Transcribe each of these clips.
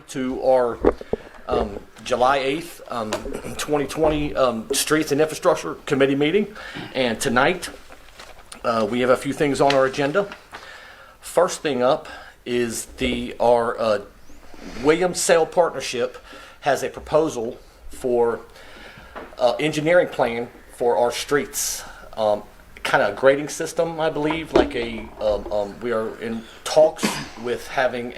To our July 8th, 2020 Streets and Infrastructure Committee meeting. And tonight we have a few things on our agenda. First thing up is our Williams Sale Partnership has a proposal for engineering plan for our streets. Kind of a grading system, I believe, like we are in talks with having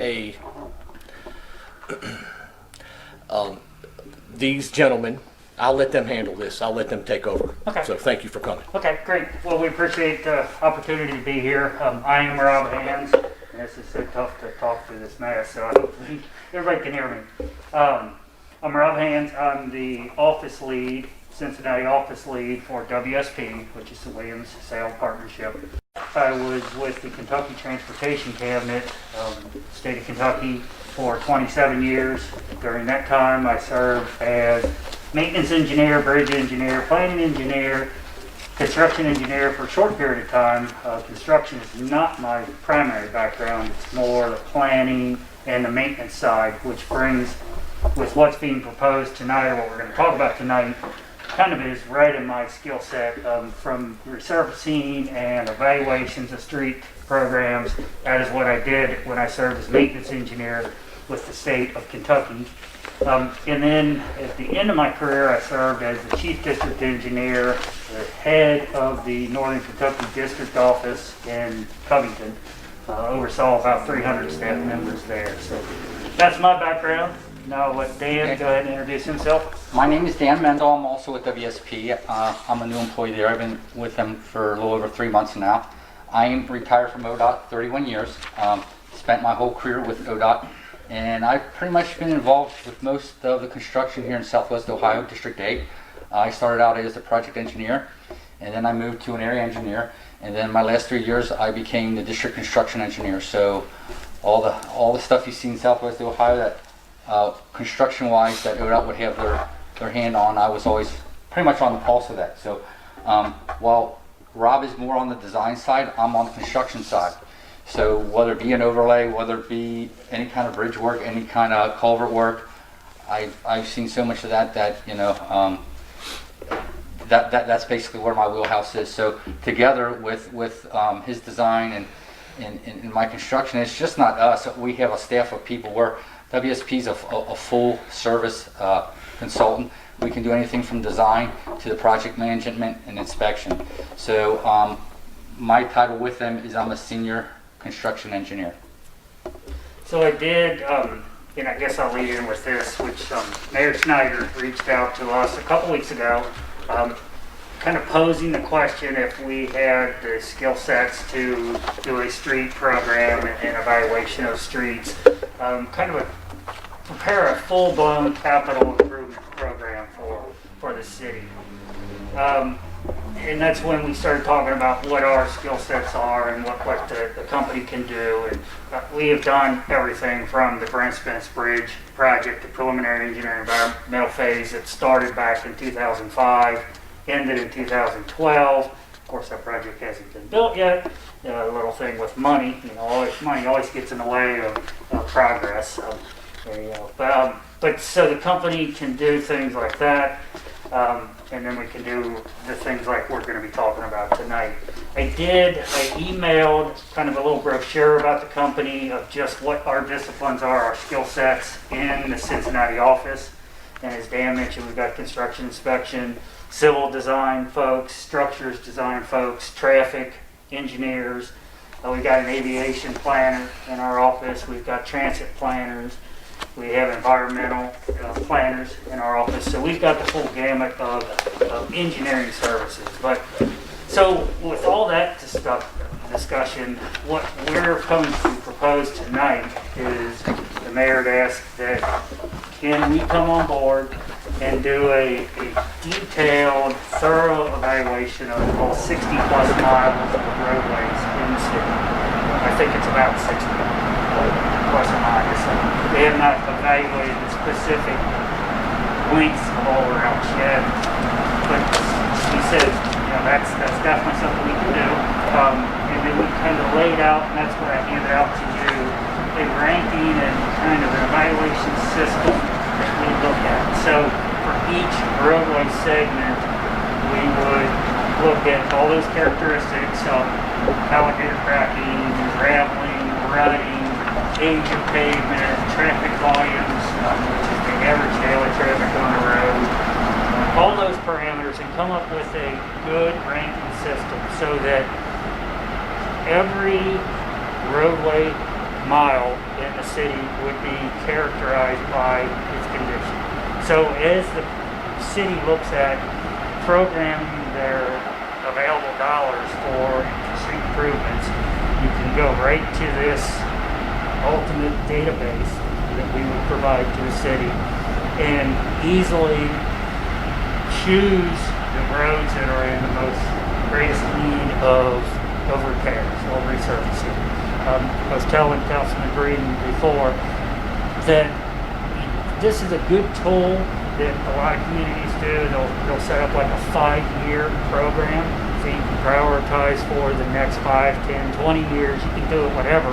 these gentlemen, I'll let them handle this. I'll let them take over. Okay. So thank you for coming. Okay, great. Well, we appreciate the opportunity to be here. I am Rob Hands, and this is so tough to talk through this mess, so hopefully everybody can hear me. I'm Rob Hands. I'm the office lead, Cincinnati office lead for WSP, which is the Williams Sale Partnership. I was with the Kentucky Transportation Cabinet, state of Kentucky, for 27 years. During that time, I served as maintenance engineer, bridge engineer, planning engineer, construction engineer for a short period of time. Construction is not my primary background. It's more the planning and the maintenance side, which brings, with what's being proposed tonight, or what we're going to talk about tonight, kind of is right in my skill set, from resurfacing and evaluations of street programs. That is what I did when I served as maintenance engineer with the state of Kentucky. And then at the end of my career, I served as the chief district engineer, the head of the Northern Kentucky District Office in Covington. Oversaw about 300 staff members there. So that's my background. Now I'll let Dan go ahead and introduce himself. My name is Dan Mendel. I'm also with WSP. I'm a new employee there. I've been with them for a little over 3 months now. I am retired from ODOT 31 years. Spent my whole career with ODOT, and I've pretty much been involved with most of the construction here in Southwest Ohio, District 8. I started out as a project engineer, and then I moved to an area engineer, and then my last 3 years I became the district construction engineer. So all the stuff you see in Southwest Ohio that construction-wise that ODOT would have their hand on, I was always pretty much on the pulse of that. So while Rob is more on the design side, I'm on the construction side. So whether it be an overlay, whether it be any kind of bridge work, any kind of culvert work, I've seen so much of that you know, that's basically where my wheelhouse is. So together with his design and my construction, it's just not us. We have a staff of people where WSP is a full service consultant. We can do anything from design to the project management and inspection. So my title with them is I'm a senior construction engineer. So I did, and I guess I'll lead in with this, which Mayor Snyder reached out to us a couple weeks ago, kind of posing the question if we had the skill sets to do a street program and evaluation of streets, prepare a full-blown capital improvement program for the city. And that's when we started talking about what our skill sets are and what the company can do. And we have done everything from the Brent Spence Bridge project, the preliminary engineering environmental phase that started back in 2005, ended in 2012. Of course, that project hasn't been built yet. A little thing with money, money always gets in the way of progress. But so the company can do things like that. And then we can do the things like we're going to be talking about tonight. I emailed kind of a little brochure about the company of just what our disciplines are, our skill sets in the Cincinnati office. And as Dan mentioned, we've got construction inspection, civil design folks, structures design folks, traffic engineers. We've got an aviation planner in our office. We've got transit planners. We have environmental planners in our office, so we've got the full gamut of engineering services. But so with all that discussion, what we're coming to propose tonight is the mayor had asked that can we come on board and do a detailed, thorough evaluation of all 60 plus miles of roadways in the city. I think it's about 60. Plus or minus. They have not evaluated the specific lengths of all the routes yet, but he says, that's definitely something we can do. And then we kind of laid out, and that's what I handed out to you, a ranking and kind of an evaluation system that we look at. So for each roadway segment, we would look at all those characteristics of alligator cracking, graveling, rutting, age of pavement, traffic volumes, which is the average daily traffic on the road, all those parameters, and come up with a good ranking system so that every roadway mile in the city would be characterized by its condition. So as the city looks at programming their available dollars for street improvements, you can go right to this ultimate database that we would provide to the city and easily choose the roads that are in the most greatest need of repairs or resurfacing. I was telling Councilman Green before that this is a good tool that a lot of communities do. They'll set up like a 5-year program so you can prioritize for the next 5, 10, 20 years. You can do it whatever.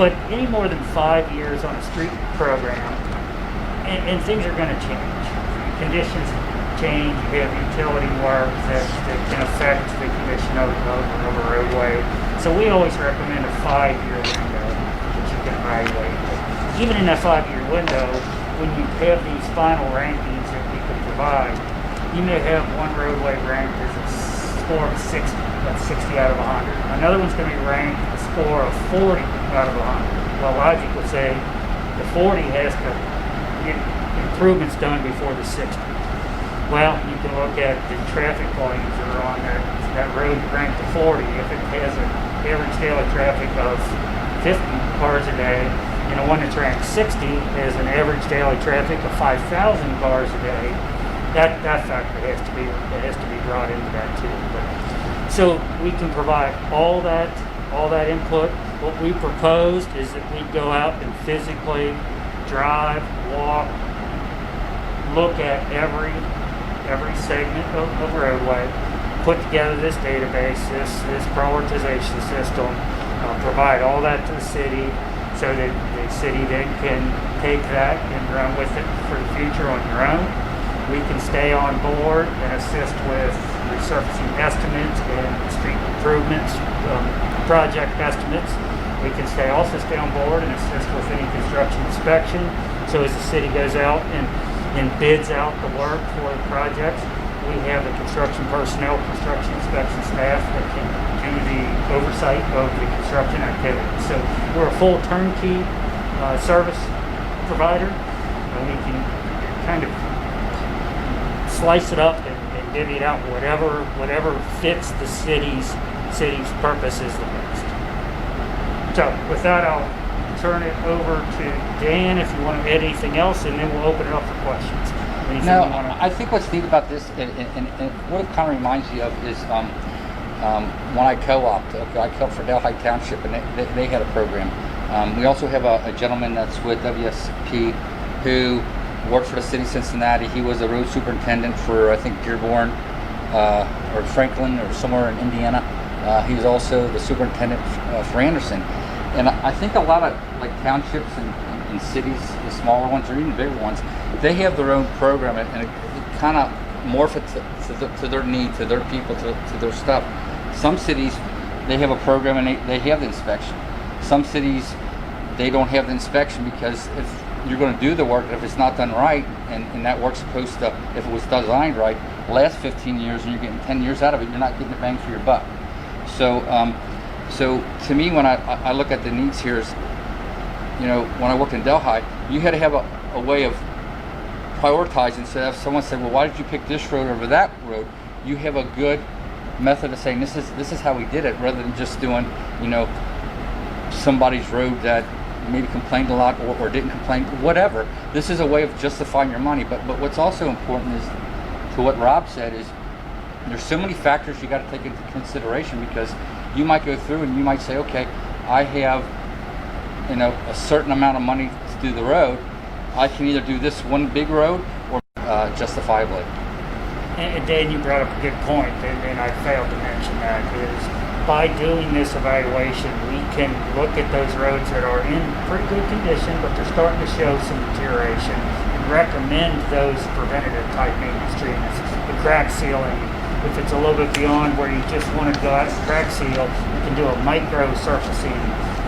But any more than 5 years on a street program, and things are going to change. Conditions change. You have utility work that can affect the condition of a roadway. So we always recommend a 5-year window that you can evaluate. Even in that 5-year window, when you have these final rankings that we can provide, you may have one roadway ranked as a score of 60, that's 60 out of 100. Another one's going to be ranked a score of 40 out of 100. Well, logic would say the 40 has to get improvements done before the 60. Well, you can look at the traffic volumes that are on that road ranked to 40. If it has an average daily traffic of 50 cars a day, and the one that's ranked 60 has an average daily traffic of 5,000 cars a day, that factor has to be brought into that too. So we can provide all that input. What we proposed is that we go out and physically drive, walk, look at every segment of roadway, put together this database, this prioritization system, provide all that to the city so that the city then can take that and run with it for the future on your own. We can stay on board and assist with resurfacing estimates and street improvements, project estimates. We can also stay on board and assist with any construction inspection. So as the city goes out and bids out the work for the projects, we have the construction personnel, construction inspection staff that can do the oversight of the construction activity. So we're a full turnkey service provider, and we can kind of slice it up and divvy it out whatever fits the city's purposes the best. So with that, I'll turn it over to Dan if you want to add anything else, and then we'll open it up for questions. No, I think what's neat about this, and what it kind of reminds me of is when I co-opted. Okay, I co-opted for Delhi Township, and they had a program. We also have a gentleman that's with WSP who worked for the city of Cincinnati. He was a road superintendent for, I think, Dearborn or Franklin or somewhere in Indiana. He was also the superintendent for Anderson. And I think a lot of like townships and cities, the smaller ones or even bigger ones, they have their own program, and it kind of morph it to their need, to their people, to their stuff. Some cities, they have a program and they have the inspection. Some cities, they don't have the inspection because if you're going to do the work, if it's not done right, and that work's supposed to, if it was designed right, last 15 years and you're getting 10 years out of it, you're not getting a bang for your buck. So to me, when I look at the needs here, is, when I worked in Delhi, you had to have a way of prioritizing. So if someone said, well, why did you pick this road over that road? You have a good method of saying this is how we did it, rather than just doing somebody's road that maybe complained a lot or didn't complain, whatever. This is a way of justifying your money. But what's also important is, to what Rob said, is there's so many factors you got to take into consideration, because you might go through and you might say, okay, I have a certain amount of money to do the road. I can either do this one big road or justifiably. And Dan, you brought up a good point, and I failed to mention that, is by doing this evaluation, we can look at those roads that are in pretty good condition, but they're starting to show some deterioration, and recommend those preventative type maintenance treatments. The crack sealing, if it's a little bit beyond where you just want to go out and crack seal, you can do a micro surfacing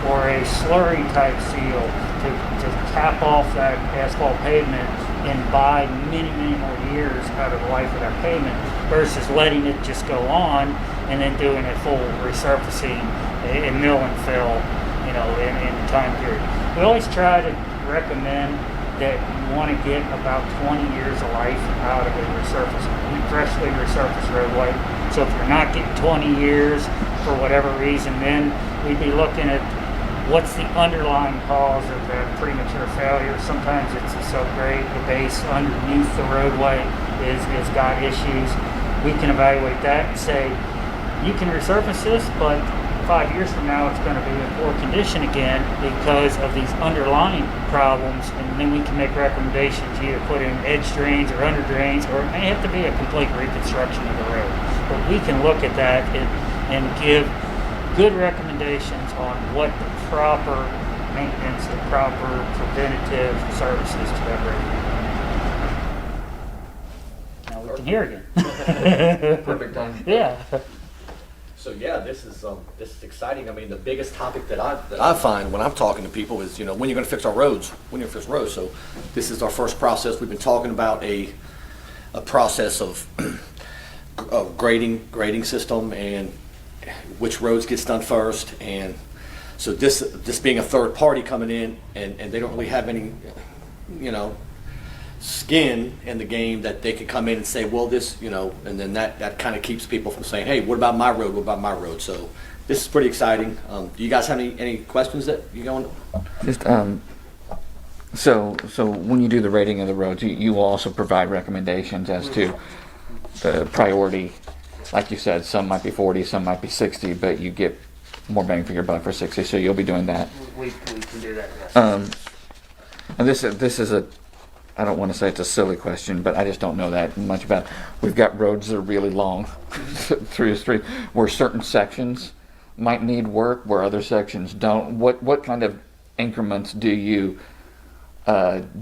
or a slurry type seal to cap off that asphalt pavement and buy many, many more years out of the life of that pavement versus letting it just go on and then doing a full resurfacing and mill and fill, in the time period. We always try to recommend that you want to get about 20 years of life out of a freshly resurfaced roadway. So if you're not getting 20 years for whatever reason, then we'd be looking at what's the underlying cause of that premature failure. Sometimes it's the subgrade, the base underneath the roadway is got issues. We can evaluate that and say, you can resurface this, but 5 years from now it's going to be in poor condition again because of these underlying problems, and then we can make recommendations, either put in edge drains or under drains, or it may have to be a complete reconstruction of the road. But we can look at that and give good recommendations on what the proper maintenance, the proper preventative services to that road. Now we can hear again. Perfect time. Yeah. So yeah, this is exciting. I mean, the biggest topic that I find when I'm talking to people is, when you're going to fix our roads, when you're going to fix roads. So this is our first process. We've been talking about a process of grading system and which roads gets done first. And so this being a third party coming in and they don't really have any, skin in the game that they can come in and say, well, this, and then that kind of keeps people from saying, hey, what about my road? What about my road? So this is pretty exciting. Do you guys have any questions that you going? Just so when you do the rating of the roads, you will also provide recommendations as to the priority. Like you said, some might be 40, some might be 60, but you get more bang for your buck for 60. So you'll be doing that. We can do that. Yes. And this is a, I don't want to say it's a silly question, but I just don't know that much about it. We've got roads that are really long through the street where certain sections might need work where other sections don't. What kind of increments do you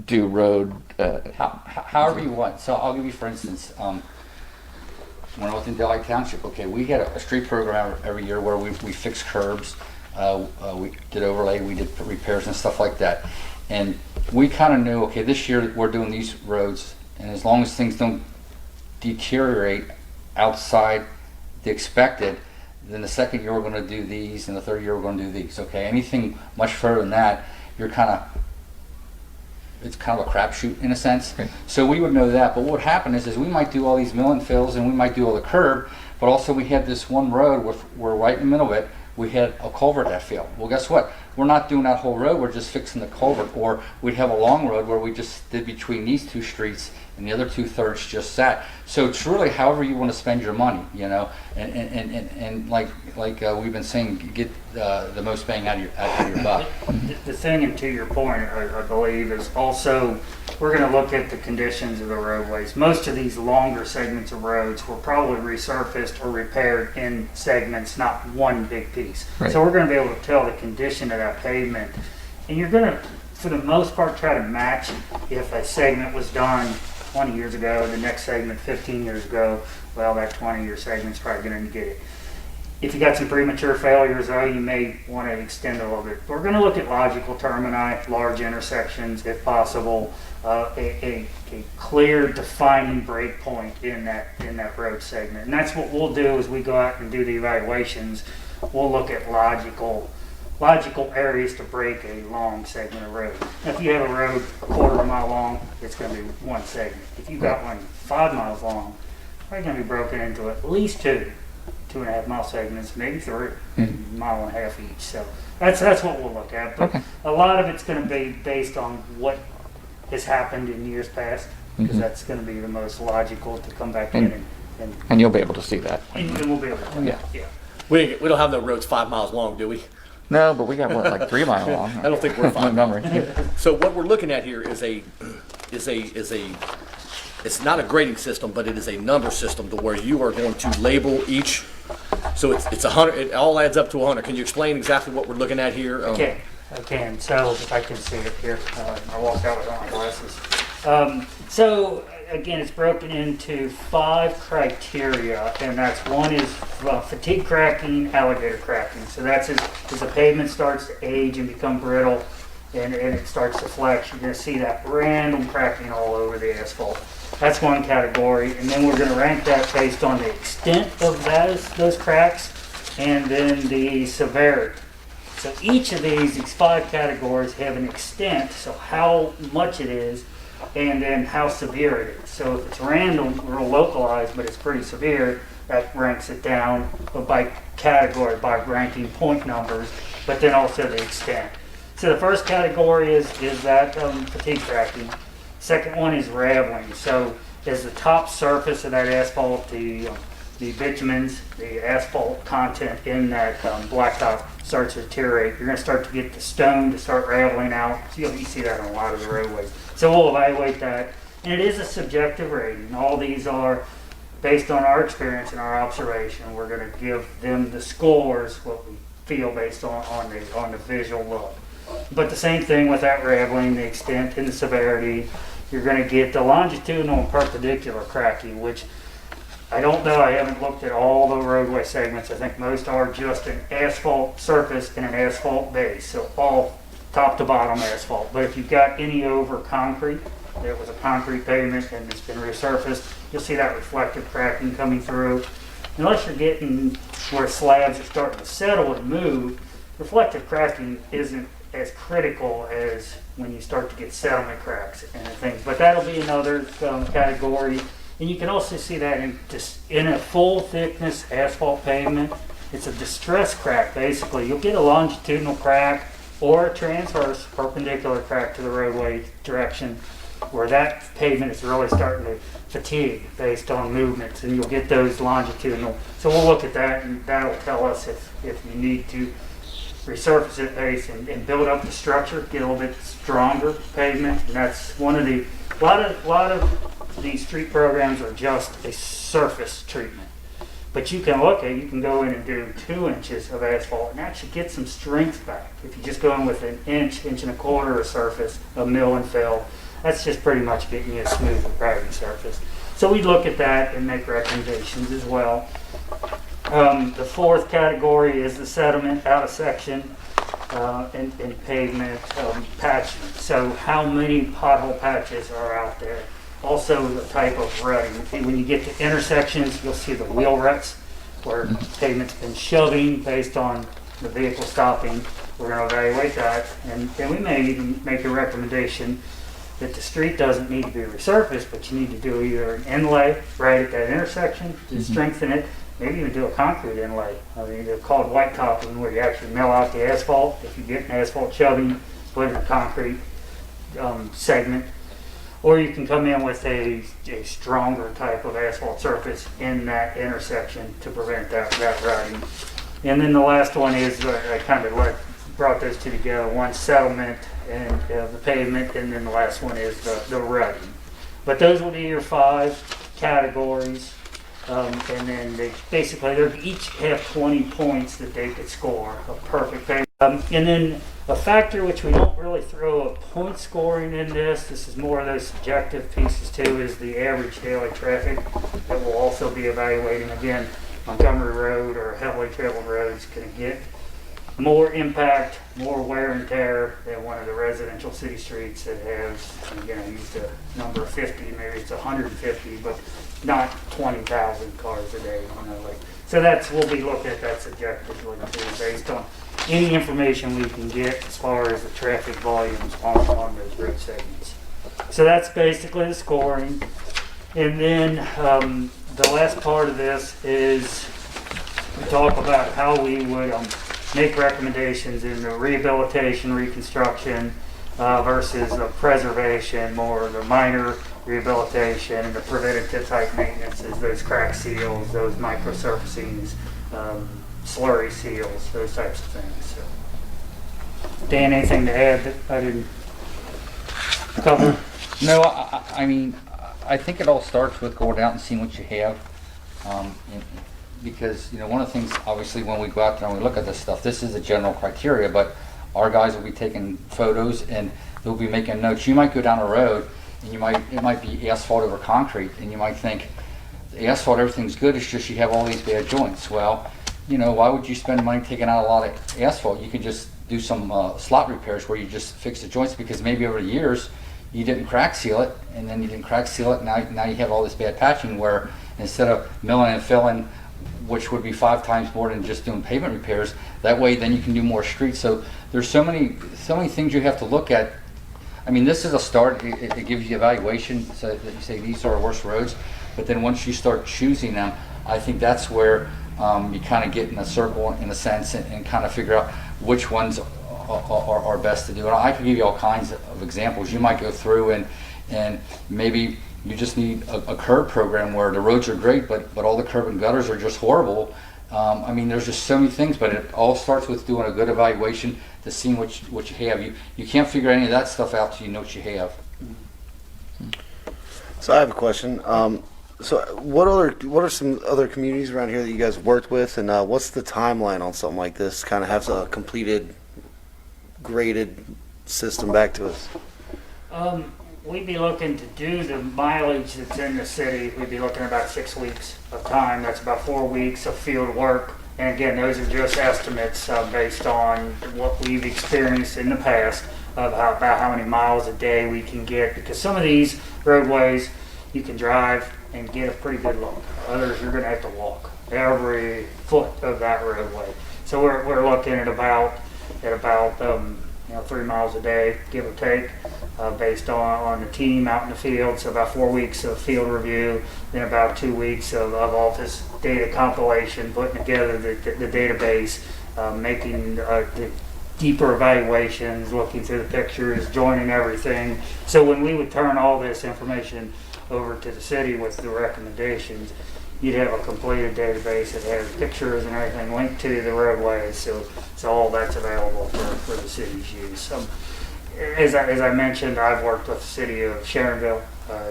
do road? However you want. So I'll give you, for instance, when I was in Delhi Township, okay, we had a street program every year where we fixed curbs, we did overlay, we did repairs and stuff like that. And we kind of knew, okay, this year we're doing these roads, and as long as things don't deteriorate outside the expected, then the second year we're going to do these, and the third year we're going to do these. Okay, anything much further than that, it's kind of a crapshoot in a sense. Okay. So we would know that. But what would happen is we might do all these mill and fills, and we might do all the curb, but also we had this one road where right in the middle of it, we had a culvert that failed. Well, guess what? We're not doing that whole road, we're just fixing the culvert. Or we'd have a long road where we just did between these two streets and the other 2/3 just sat. So it's really however you want to spend your money, and like we've been saying, get the most bang out of your buck. The thing, and to your point, I believe, is also we're going to look at the conditions of the roadways. Most of these longer segments of roads were probably resurfaced or repaired in segments, not one big piece. Right. So we're going to be able to tell the condition of that pavement, and you're going to, for the most part, try to match if a segment was done 20 years ago, the next segment 15 years ago, well, that 20-year segment's probably going to get it. If you got some premature failures, though, you may want to extend a little bit. We're going to look at logical termini, large intersections, if possible, a clear defining break point in that road segment. And that's what we'll do as we go out and do the evaluations. We'll look at logical areas to break a long segment of road. Now, if you have a road a quarter of a mile long, it's going to be one segment. If you've got one 5 miles long, it's probably going to be broken into at least 2.5 mile segments, maybe 3, mile and a half each. So that's what we'll look at. But a lot of it's going to be based on what has happened in years past, because that's going to be the most logical to come back in And you'll be able to see that. and we'll be able to. Yeah. We don't have no roads 5 miles long, do we? No, but we got what, like 3 mile long? I don't think we're 5 Montgomery. So what we're looking at here is it's not a grading system, but it is a number system to where you are going to label each So it's 100, it all adds up to 100. Can you explain exactly what we're looking at here? Okay, I can. So if I can see it here, I walked out without my glasses. So again, it's broken into 5 criteria, and that's one is fatigue cracking, alligator cracking. So that's as the pavement starts to age and become brittle, and it starts to flex, you're going to see that random cracking all over the asphalt. That's one category, and then we're going to rank that based on the extent of those cracks, and then the severity. So each of these 5 categories have an extent, so how much it is, and then how severe it is. So if it's random, real localized, but it's pretty severe, that ranks it down by category, by ranking point numbers, but then also the extent. So the first category is that fatigue cracking. Second one is raveling. So as the top surface of that asphalt, the bitumens, the asphalt content in that blacktop starts to deteriorate, you're going to start to get the stone to start raveling out. So you see that on a lot of the roadways. So we'll evaluate that. And it is a subjective rating. All these are based on our experience and our observation. We're going to give them the scores, what we feel based on the visual look. But the same thing with that raveling, the extent and the severity. You're going to get the longitudinal and perpendicular cracking, which I don't know, I haven't looked at all the roadway segments. I think most are just an asphalt surface and an asphalt base, so all top to bottom asphalt. But if you've got any over concrete, that was a concrete pavement and it's been resurfaced, you'll see that reflective cracking coming through. Unless you're getting where slabs are starting to settle and move, reflective cracking isn't as critical as when you start to get settlement cracks and things. But that'll be another category. And you can also see that in a full thickness asphalt pavement. It's a distress crack, basically. You'll get a longitudinal crack or a transverse perpendicular crack to the roadway direction where that pavement is really starting to fatigue based on movements, and you'll get those longitudinal. So we'll look at that, and that'll tell us if you need to resurface it base and build up the structure, get a little bit stronger pavement. And that's one of the, a lot of these street programs are just a surface treatment. But you can go in and do 2 inches of asphalt and actually get some strength back. If you just go in with an inch and a quarter of surface of mill and fill, that's just pretty much getting you a smooth riding surface. So we look at that and make recommendations as well. The fourth category is the sediment out of section and pavement patching. So how many pothole patches are out there? Also the type of rutting. When you get to intersections, you'll see the wheel ruts where pavement's been shoving based on the vehicle stopping. We're going to evaluate that, and we may even make a recommendation that the street doesn't need to be resurfaced, but you need to do either an inlay right at that intersection to strengthen it, maybe even do a concrete inlay. I mean, they're called white topping, where you actually mill out the asphalt. If you get an asphalt shoving, put in a concrete segment. Or you can come in with a stronger type of asphalt surface in that intersection to prevent that rutting. And then the last one is, I kind of brought those two together. One settlement and the pavement, and then the last one is the rutting. But those will be your 5 categories. And then they each have 20 points that they could score, a perfect pavement. And then a factor which we don't really throw a point scoring in this is more of those subjective pieces too, is the average daily traffic that we'll also be evaluating. Again, Montgomery Road or heavily traveled roads can get more impact, more wear and tear than one of the residential city streets that has, again, I used a number of 50, maybe it's 150, but not 20,000 cars a day. So we'll be looking at that subjectively too, based on any information we can get as far as the traffic volumes on those road segments. So that's basically the scoring. And then the last part of this is we talk about how we would make recommendations in the rehabilitation, reconstruction versus the preservation, more the minor rehabilitation and the preventative type maintenance, is those crack seals, those microsurfacings, slurry seals, those types of things. So, Dan, anything to add that I didn't cover? No, I mean, I think it all starts with going out and seeing what you have. because, you know, one of the things, obviously, when we go out there and we look at this stuff, this is a general criteria, but our guys will be taking photos and they'll be making notes. You might go down a road and it might be asphalt over concrete, and you might think, the asphalt, everything's good, it's just you have all these bad joints. Well, you know, why would you spend money taking out a lot of asphalt? You could just do some slot repairs where you just fix the joints, because maybe over the years you didn't crack seal it, and then you didn't crack seal it, now you have all this bad patching, where instead of milling and filling, which would be 5 times more than just doing pavement repairs, that way then you can do more streets. So there's so many things you have to look at. I mean, this is a start. It gives you evaluation, so that you say these are our worst roads, but then once you start choosing them, I think that's where you kind of get in a circle, in a sense, and kind of figure out which ones are best to do. And I can give you all kinds of examples. You might go through and maybe you just need a curb program where the roads are great, but all the curb and gutters are just horrible. I mean, there's just so many things, but it all starts with doing a good evaluation to see what you have. You can't figure any of that stuff out till you know what you have. So I have a question. So what are some other communities around here that you guys worked with, and what's the timeline on something like this? Kind of have a completed, graded system back to us. We'd be looking to do the mileage that's in the city. We'd be looking at about 6 weeks of time. That's about 4 weeks of field work. And again, those are just estimates based on what we've experienced in the past of about how many miles a day we can get. Because some of these roadways you can drive and get a pretty good look. Others you're going to have to walk every foot of that roadway. So we're looking at about 3 miles a day, give or take, based on the team out in the field. So about 4 weeks of field review, then about 2 weeks of office data compilation, putting together the database, making the deeper evaluations, looking through the pictures, joining everything. So when we would turn all this information over to the city with the recommendations, you'd have a completed database that has pictures and everything linked to the roadways, so all that's available for the city's use. As I mentioned, I've worked with the city of Sharonville,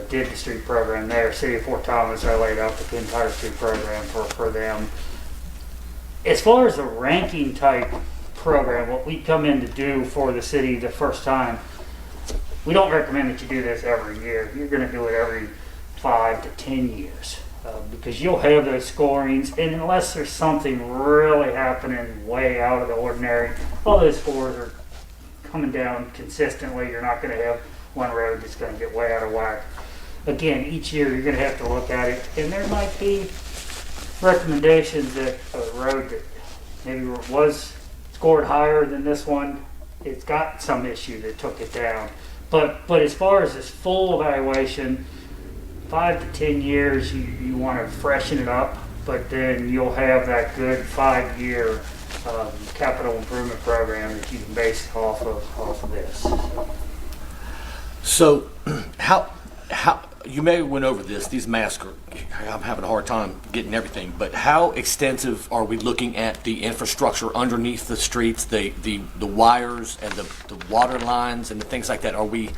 did the street program there. City of Fort Thomas, I laid out the entire street program for them. As far as the ranking type program, what we come in to do for the city the first time, we don't recommend that you do this every year. You're going to do it every 5 to 10 years. Because you'll have those scorings, and unless there's something really happening way out of the ordinary, all those scores are coming down consistently. You're not going to have one road that's going to get way out of whack. Again, each year you're going to have to look at it, and there might be recommendations that a road that maybe was scored higher than this one, it's got some issue that took it down. But as far as this full evaluation, 5 to 10 years, you want to freshen it up, but then you'll have that good 5-year capital improvement program that you can base off of this. So, how you may have went over these masks are, I'm having a hard time getting everything, but how extensive are we looking at the infrastructure underneath the streets, the wires and the water lines and the things like that? Are we,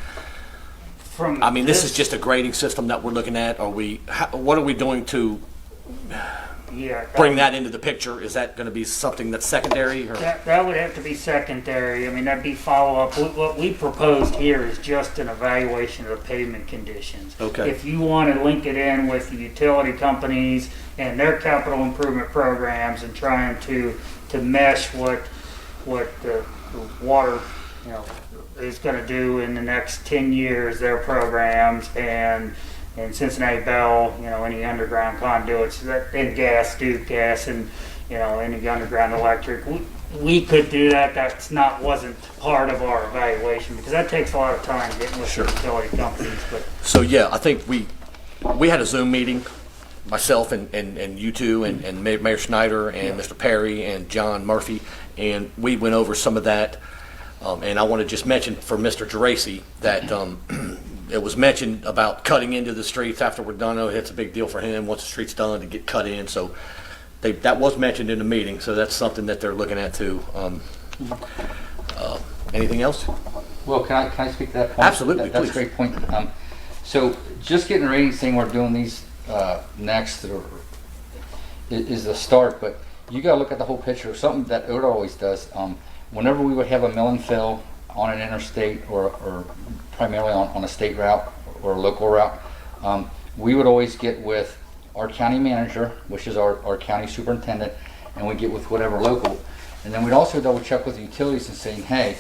this is just a grading system that we're looking at. What are we doing to bring that into the picture? Is that going to be something that's secondary? Or? That would have to be secondary. I mean, that'd be follow-up. What we proposed here is just an evaluation of the pavement conditions. Okay. If you want to link it in with the utility companies and their capital improvement programs and trying to mesh what the water, is going to do in the next 10 years, their programs, and Cincinnati Bell, any underground conduits, and gas, Duke gas, and any underground electric. We could do that. Wasn't part of our evaluation, because that takes a lot of time getting with the utility companies. But so I think we had a Zoom meeting, myself and you two and Mayor Schneider and Mr. Perry and John Murphy, and we went over some of that. And I want to just mention for Mr. Geraci that it was mentioned about cutting into the streets after we're done. It's a big deal for him once the street's done to get cut in. So that was mentioned in the meeting. So that's something that they're looking at too. Anything else? Well, can I speak to that point? Absolutely, That's please. a great point. So just getting ready, saying we're doing these next, is the start, but you gotta look at the whole picture. Something that ODOT always does, whenever we would have a mill and fill on an interstate or primarily on a state route or a local route, we would always get with our county manager, which is our county superintendent, and we get with whatever local. And then we'd also double check with the utilities and saying, hey,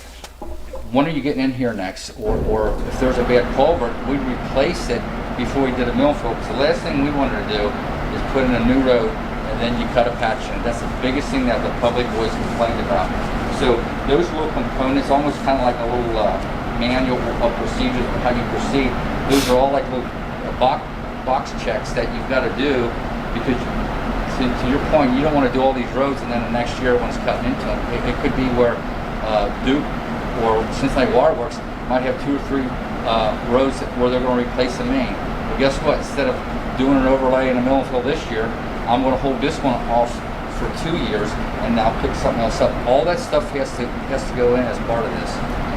when are you getting in here next? Or if there's a bad culvert, we'd replace it before we did a mill fill. Because the last thing we wanted to do is put in a new road and then you cut a patch in it. That's the biggest thing that the public always complained about. So those little components, almost kind of like a little manual of procedures of how you proceed, those are all like little box checks that you've got to do, because to your point, you don't want to do all these roads and then the next year everyone's cutting into them. It could be where Duke or Cincinnati Water Works might have 2 or 3 roads where they're going to replace the main. But guess what? Instead of doing an overlay in a mill and fill this year, I'm going to hold this one off for 2 years and now pick something else up. All that stuff has to go in as part of this.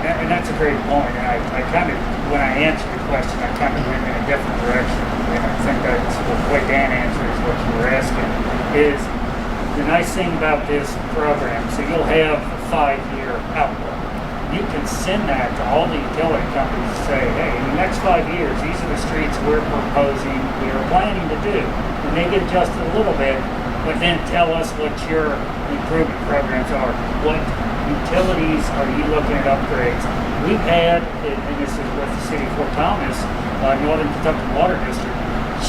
And that's a great point. And I kind of, when I answered the question, I kind of went in a different direction. And I think that's the way Dan answers what you were asking. Is the nice thing about this program, so you'll have a 5-year outlook. You can send that to all the utility companies and say, hey, in the next 5 years, these are the streets we're proposing, we are planning to do. And they get adjusted a little bit, but then tell us what your improvement programs are. What utilities are you looking at upgrades? We've had, and this is with the city of Fort Thomas, Northern Kentucky Water District,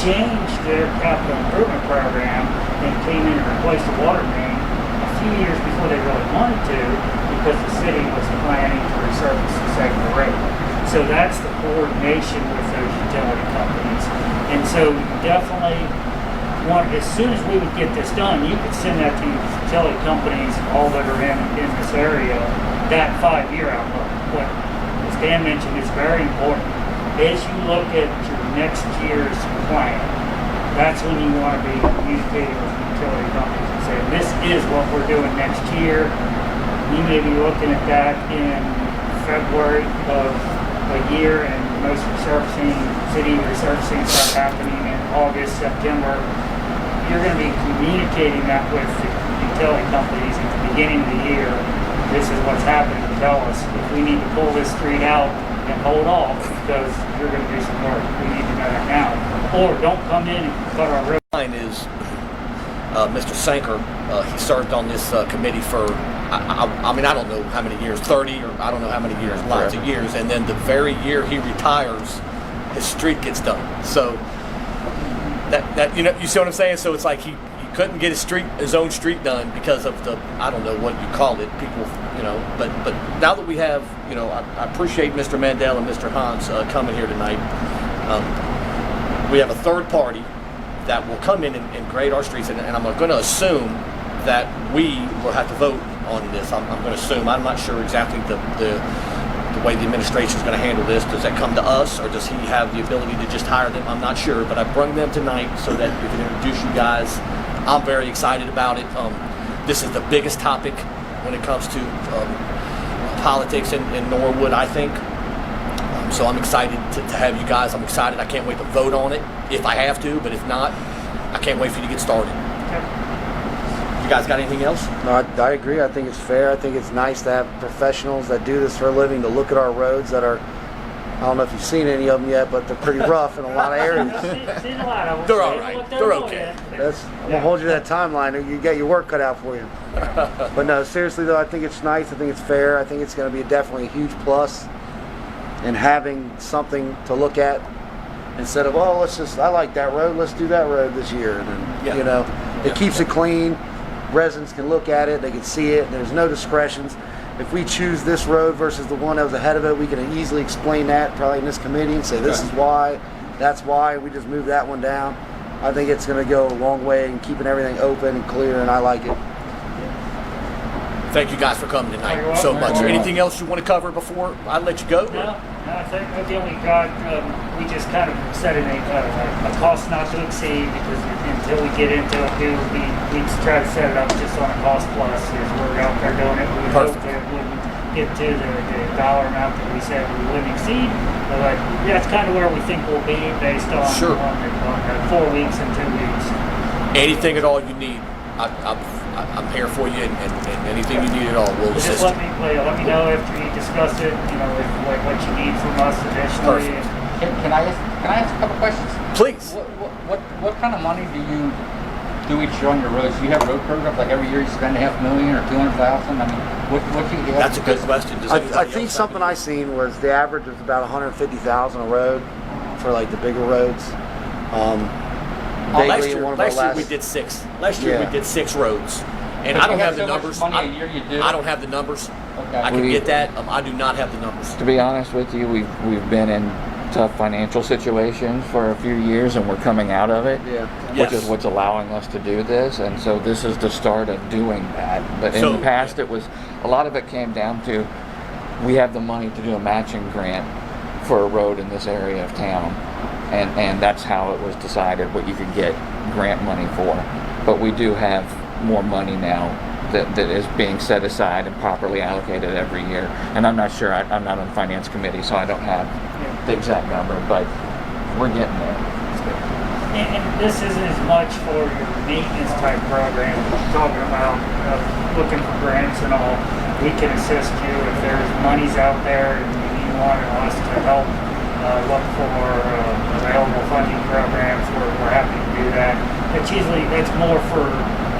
change their capital improvement program and clean in and replace the water main a few years before they really wanted to, because the city was planning to resurface the segment road. So that's the coordination with those utility companies. And so definitely, as soon as we would get this done, you could send that to utility companies, all that are in this area, that 5-year outlook. What, as Dan mentioned, is very important. As you look at your next year's plan, that's when you want to be communicating with utility companies and saying, this is what we're doing next year. You may be looking at that in February of a year, and most city resurfacing starts happening in August, September. You're going to be communicating that with the utility companies at the beginning of the year. This is what's happening. Tell us if we need to pull this street out and hold off because you're going to do some work. We need to know that now. Or don't come in and cut our road. Mine is Mr. Sanker. He served on this committee for, I mean, I don't know how many years, 30 or I don't know how many years, lots of years. And then the very year he retires, his street gets done. So that you see what I'm saying? So it's like he couldn't get his own street done because of the, I don't know what you call it, people, but now that we have, I appreciate Mr. Mandel and Mr. Hans coming here tonight. We have a third party that will come in and grade our streets, and I'm going to assume that we will have to vote on this. I'm going to assume. I'm not sure exactly the way the administration is going to handle this. Does that come to us, or does he have the ability to just hire them? I'm not sure, but I brought them tonight so that we can introduce you guys. I'm very excited about it. This is the biggest topic when it comes to politics in Norwood, I think. So I'm excited to have you guys. I'm excited. I can't wait to vote on it if I have to, but if not, I can't wait for you to get started. You guys got anything else? No, I agree. I think it's fair. I think it's nice to have professionals that do this for a living to look at our roads that are, I don't know if you've seen any of them yet, but they're pretty rough in a lot of areas. Seen a lot of them. They're all right. They're okay. I'm going to hold you to that timeline. You got your work cut out for you. But no, seriously though, I think it's nice. I think it's fair. I think it's going to be definitely a huge plus in having something to look at instead of, I like that road, let's do that road this year. And then, it keeps it clean. Residents can look at it, they can see it, there's no discretions. If we choose this road versus the one that was ahead of it, we can easily explain that probably in this committee and say this is why, that's why, we just moved that one down. I think it's going to go a long way in keeping everything open and clear, and I like it. Thank you guys for coming tonight so much. Anything else you want to cover before I let you go? No, I think again we just kind of set a cost not to exceed, because until we get into it, we try to set it up just on a cost plus. As we're out there doing it, we hope that it wouldn't get to the dollar amount that we said we wouldn't exceed. But that's kind of where we think we'll be based on, on 4 weeks and 2 weeks. Anything at all you need, I'm here for you, and anything you need at all, we'll Just assist. let me know after you discuss it, you know, if, like what you need from us additionally. Perfect. Can I ask a couple questions? Please. What kind of money do you do each year on your roads? Do you have road programs like every year you spend $500,000 or $200,000? I mean, what do you have? That's a good question. Does I anybody think else something have I seen was the average was about 150,000 a road for like the bigger roads. Last Vaguely in year, one of our last year we did 6. Last year we Yeah. did 6 roads, and But I don't you have the so much numbers. money a year you do? I don't have the numbers. Okay. I can We- get that. I do not have the numbers. To be honest with you, we've been in tough financial situations for a few years, and we're coming out of it. Yeah. Which Yes. is what's allowing us to do this, and so this is the start of doing that. But in So- the past, it was a lot of it came down to we have the money to do a matching grant for a road in this area of town, and that's how it was decided what you could get grant money for. But we do have more money now that is being set aside and properly allocated every year. And I'm not sure. I'm not on the finance committee, so I don't have the exact number, but we're getting there. And this isn't as much for your maintenance type program, talking about looking for grants and all. We can assist you if there's monies out there and you want us to help look for available funding programs. We're happy to do that. That's more for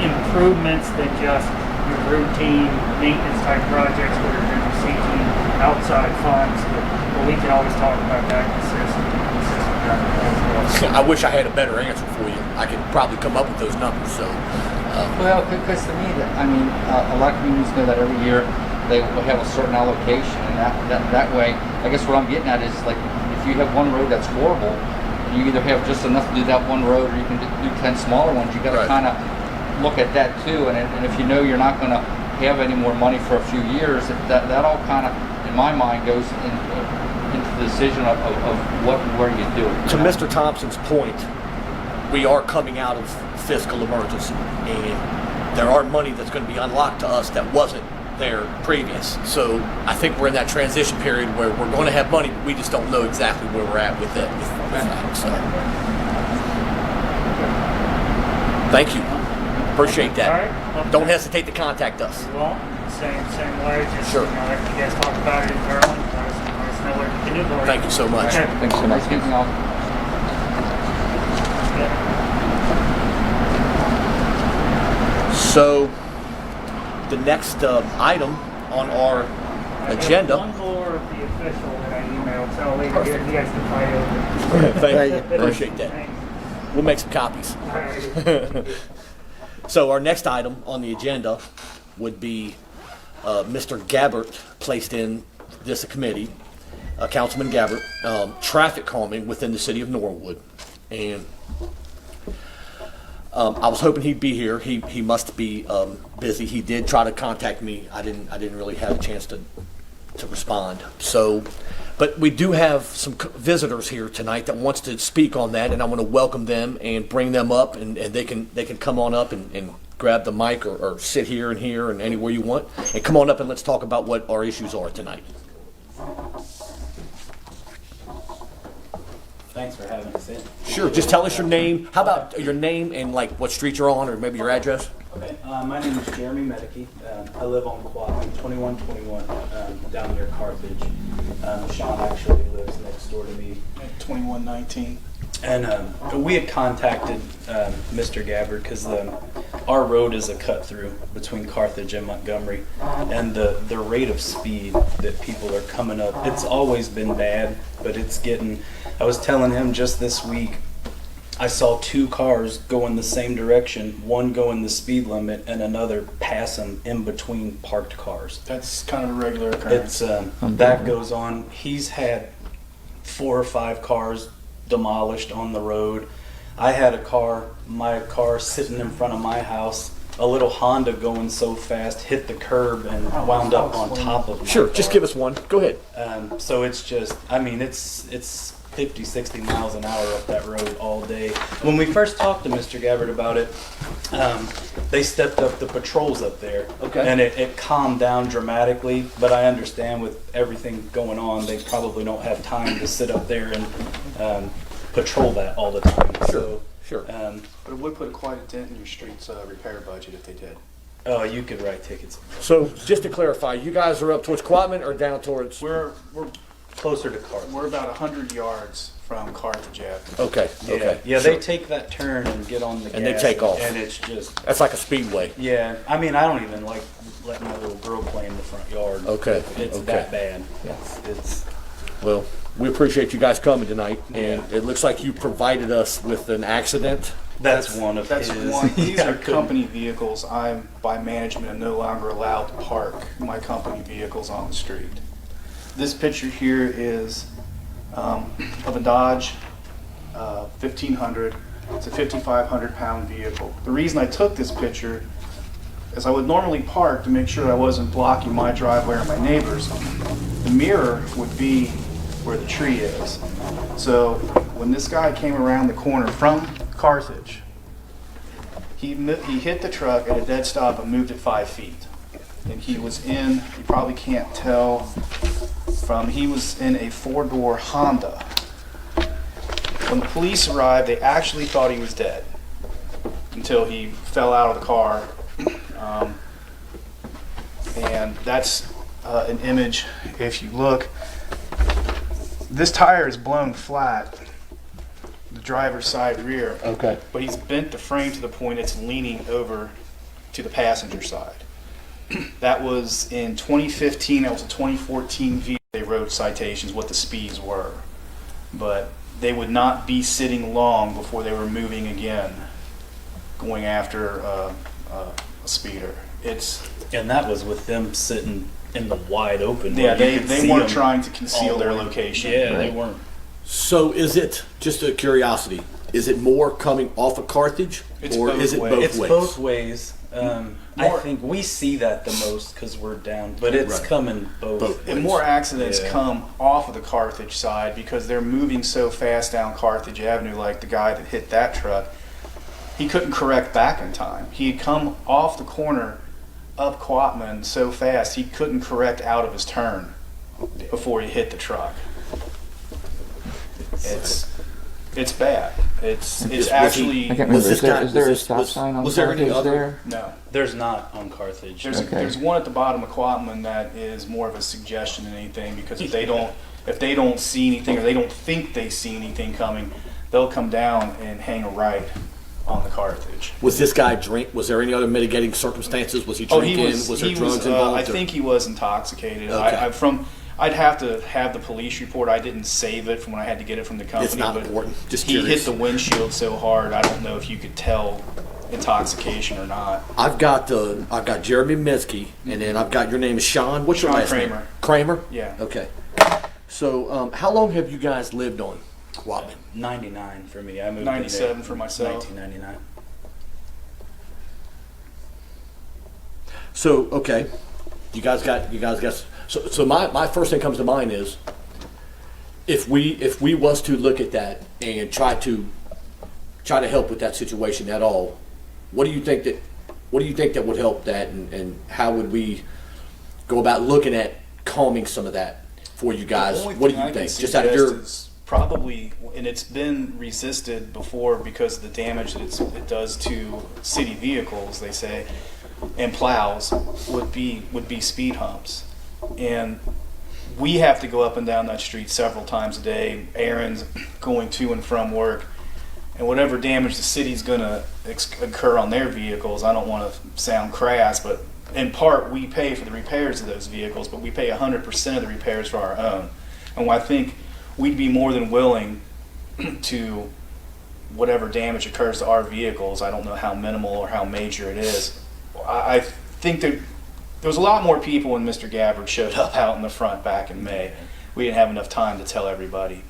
improvements than just your routine maintenance type projects where you're seeking outside funds. But we can always talk about that and assist with that as well. I wish I had a better answer for you. I could probably come up with those numbers. So, Well, because to me, a lot of communities know that every year they will have a certain allocation, and that way, I guess what I'm getting at is like if you have one road that's horrible, you either have just enough to do that one road, or you can do 10 smaller ones. You got to Right. kind of look at that too, and if you know you're not going to have any more money for a few years, that all kind of, in my mind, goes into the decision of where you do it. to you know? Mr. Thompson's point, we are coming out of fiscal emergency, and there are money that's going to be unlocked to us that wasn't there previous. So I think we're in that transition period where we're going to have money, but we just don't know exactly where we're at with it. With that. So, thank you. Appreciate that. All right. Well, Don't hesitate to contact us. Well, same way. Just Sure. you know, if you guys talk about it internally, let us know what you can do for you. Thank you so much. Okay. Thanks so much. Nice getting off. So the next item on our I have agenda. one more of the official that I emailed, so I'll leave it here. You guys can fight over. Thank you. it. Appreciate that. Thanks. We'll make some copies. All right. So our next item on the agenda would be Mr. Gabbert placed in this committee, Councilman Gabbert, traffic calming within the city of Norwood. And I was hoping he'd be here. He must be busy. He did try to contact me. I didn't really have a chance to respond. So, but we do have some visitors here tonight that wants to speak on that, and I want to welcome them and bring them up, and they can come on up and grab the mic or sit here and anywhere you want, and come on up and let's talk about what our issues are tonight. Thanks for having us in. Sure. Just tell us your name. How about your name and like what street you're on, or maybe your address? Okay. My name is Jeremy Medicke. I live on Quad 2121 down near Carthage. Sean actually lives next door to me at 2119. And we had contacted Mr. Gabbard because our road is a cut through between Carthage and Montgomery, and the rate of speed that people are coming up, it's always been bad, but it's getting. I was telling him just this week, I saw 2 cars go in the same direction, one going the speed limit and another pass him in between parked cars. That's kind of a regular occurrence. It's that goes on. He's had 4 or 5 cars demolished on the road. I had my car sitting in front of my house, a little Honda going so fast hit the curb and wound up on top of me. Sure. Just give us one. Go ahead. So it's just, I mean, it's 50, 60 miles an hour up that road all day. When we first talked to Mr. Gabbard about it, they stepped up the patrols up there. Okay. And it calmed down dramatically, but I understand with everything going on, they probably don't have time to sit up there and patrol that all the time. Sure. Sure. But it would put quite a dent in your street's repair budget if they did. Oh, you could write tickets. So just to clarify, you guys are up towards Quatman or down towards? We're Closer to Carthage. we're about 100 yards from Carthage Avenue. Okay, okay. Yeah, sure. they take that turn and get on the gas. And they take off. And it's just, That's like a speedway. yeah, I mean, I don't even like let my little girl play in the front yard. Okay, It's okay. that bad. Yeah. It's, Well, we appreciate you guys coming tonight, and it looks like you provided us with an accident. that's one of That's his. one. These Yeah, I are couldn't- company vehicles. I'm by management am no longer allowed to park my company vehicles on the street. This picture here is of a Dodge 1500. It's a 5,500 pound vehicle. The reason I took this picture is I would normally park to make sure I wasn't blocking my driveway or my neighbors. The mirror would be where the tree is. So when this guy came around the corner from Carthage, he hit the truck at a dead stop and moved it 5 feet. And he was in, you probably can't tell he was in a 4-door Honda. When the police arrived, they actually thought he was dead until he fell out of the car. And that's an image, if you look, this tire is blown flat, the driver's side rear. Okay. But he's bent the frame to the point it's leaning over to the passenger side. That was in 2015. That was a 2014 vehicle. They wrote citations what the speeds were, but they would not be sitting long before they were moving again, going after a speeder. And that was with them sitting in the wide open. Yeah, where you could they see weren't them trying to conceal all the their way. location. Yeah, they Right. weren't. So is it, just a curiosity, is it more coming off of Carthage? It's or both is it ways. both It's ways? both ways. I More- think we see that the most because we're down, but it's Right. coming both. Both. And more accidents Yeah. come off of the Carthage side because they're moving so fast down Carthage Avenue, like the guy that hit that truck. He couldn't correct back in time. He had come off the corner up Quatman so fast he couldn't correct out of his turn before he hit the truck. It's bad. It's actually I can't Was remember. this guy- Is there a was this- stop sign on was there any Carthage other- there? no. There's not on Carthage. There's one at the bottom of Quatman that is more of a suggestion than anything because if they don't see anything or they don't think they see anything coming, they'll come down and hang a right on the Carthage. Was this guy drink? Was there any other mitigating circumstances? Was he drinking? was there drugs involved? I think he was intoxicated. Okay. I'd have to have the police report. I didn't save it from when I had to get it from the company. It's not but important. Just he curious. hit the windshield so hard. I don't know if you could tell intoxication or not. I've got Jeremy Minsky, and then I've got your name is Sean. What's your Sean last name? Kramer. Kramer. Yeah. Okay. So, how long have you guys lived on Quatman? 99 for me. I moved in 97 there for myself. 1999. So, okay, you guys got. So my first thing comes to mind is if we was to look at that and try to help with that situation at all, what do you think that would help that, and how would we go about looking at calming some of that for you guys? The only What do thing I you can think? Just out of your suggest is probably, and it's been resisted before because of the damage that it does to city vehicles, they say, and plows, would be speed humps. And we have to go up and down that street several times a day, errands, going to and from work, and whatever damage the city's going to incur on their vehicles, I don't want to sound crass, but in part we pay for the repairs of those vehicles, but we pay 100% of the repairs for our own. And I think we'd be more than willing to, whatever damage occurs to our vehicles, I don't know how minimal or how major it is. I think that there was a lot more people when Mr. Gabbard showed up out in the front back in May. We didn't have enough time to tell everybody.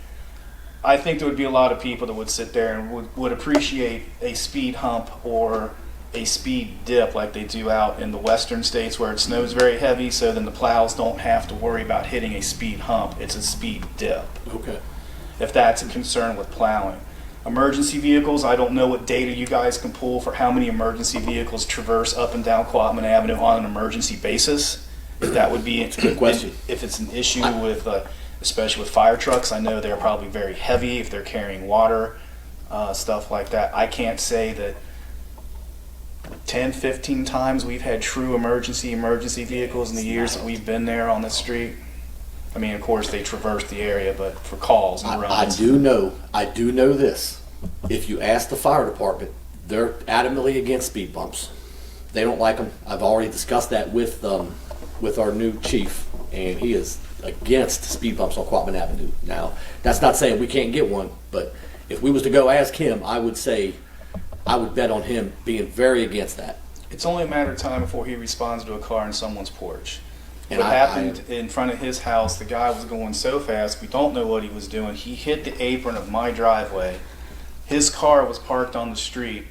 I think there would be a lot of people that would sit there and would appreciate a speed hump or a speed dip like they do out in the western states where it snows very heavy, so then the plows don't have to worry about hitting a speed hump. It's a speed dip, okay. if that's a concern with plowing. Emergency vehicles, I don't know what data you guys can pull for how many emergency vehicles traverse up and down Quatman Avenue on an emergency basis. If that would be a good question. If it's an issue with, especially with fire trucks, I know they're probably very heavy if they're carrying water. stuff like that. I can't say that 10, 15 times we've had true emergency vehicles in the years that we've been there on the street. I mean, of course, they traverse the area, but for calls and I runs. do know this. If you ask the fire department, they're adamantly against speed bumps. They don't like them. I've already discussed that with our new chief, and he is against speed bumps on Quatman Avenue. Now, that's not saying we can't get one, but if we was to go ask him, I would bet on him being very against that. It's only a matter of time before he responds to a car in someone's porch. And What I- happened in front of his house, the guy was going so fast, we don't know what he was doing. He hit the apron of my driveway. His car was parked on the street.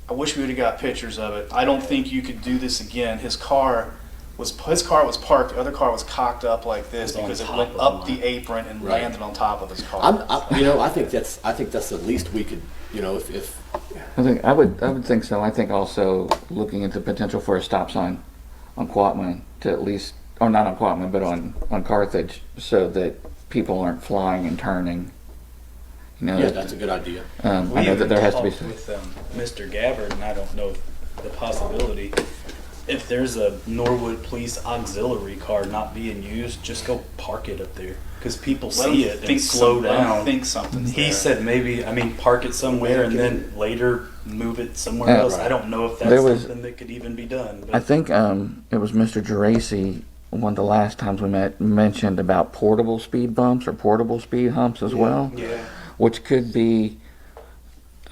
I wish we would have got pictures of it. I don't think you could do this again. His car was parked, the other car was cocked up like this It was on because it top went of up mine. the apron and Right. landed on top of his car. I think that's the least we could, if I would think so. I think also looking into potential for a stop sign on Quatman to at least, or not on Quatman, but on Carthage, so that people aren't flying and turning. You know, yeah, that's a good idea. I We know that even there has to be. talked with Mr. Gabbard, and I don't know the possibility. If there's a Norwood Police auxiliary car not being used, just go park it up there because people Let see him it and think slow let him down. think something's He there. said maybe, park it somewhere and then later move it somewhere Yeah. else. Right. I don't know if There that's was- something that could even be done. But I think it was Mr. Geraci, one of the last times we met, mentioned about portable speed bumps or portable speed humps as well, yeah. which could be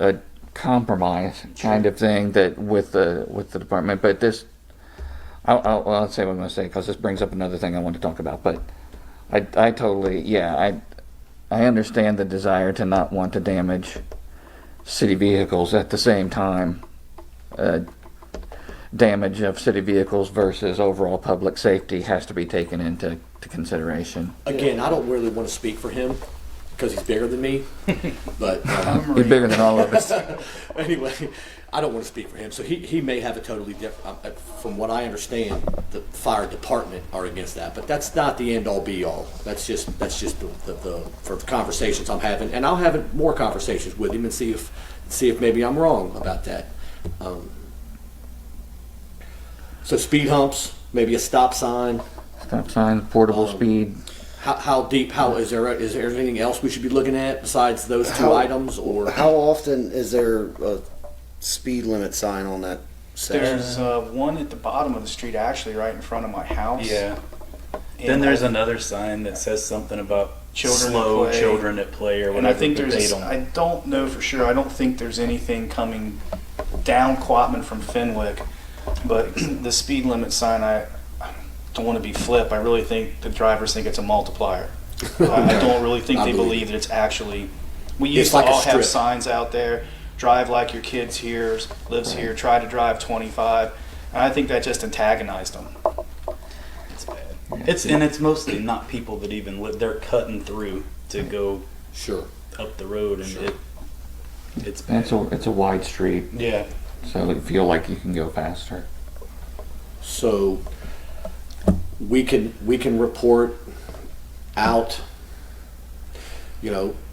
a compromise kind of thing that with the department. But this, I'll say what I'm going to say because this brings up another thing I want to talk about. But I totally, yeah, I understand the desire to not want to damage city vehicles. At the same time, damage of city vehicles versus overall public safety has to be taken into consideration. Again, I don't really want to speak for him because he's bigger than me, but He's bigger than all of us. anyway, I don't want to speak for him. So he may have a totally different. From what I understand, the fire department are against that, but that's not the end all be all. That's just the for the conversations I'm having, and I'll have more conversations with him and see if maybe I'm wrong about that. So speed humps, maybe a stop sign. Stop signs, portable speed. How deep? Is there anything else we should be looking at besides those two How- items? Or How often is there a speed limit sign on that section? There's one at the bottom of the street, actually, right in front of my house. Yeah. And Then there's I- another sign that says something about Children at slow play. children at play or And whatever. I think but there's, they don't. I don't know for sure. I don't think there's anything coming down Quatman from Fenwick, but the speed limit sign, I don't want to be flip. I really think the drivers think it's a multiplier. I don't really think I they believe believe that it's actually. We It's used to like a all have strip. signs out there. Drive like your kids here, lives here. Try to drive 25. And I think that just antagonized them. It's bad. It's mostly not people that even live. They're cutting through to go sure. up the road, and Sure. it's bad. It's a wide street, Yeah. so you feel like you can go faster. So we can report out,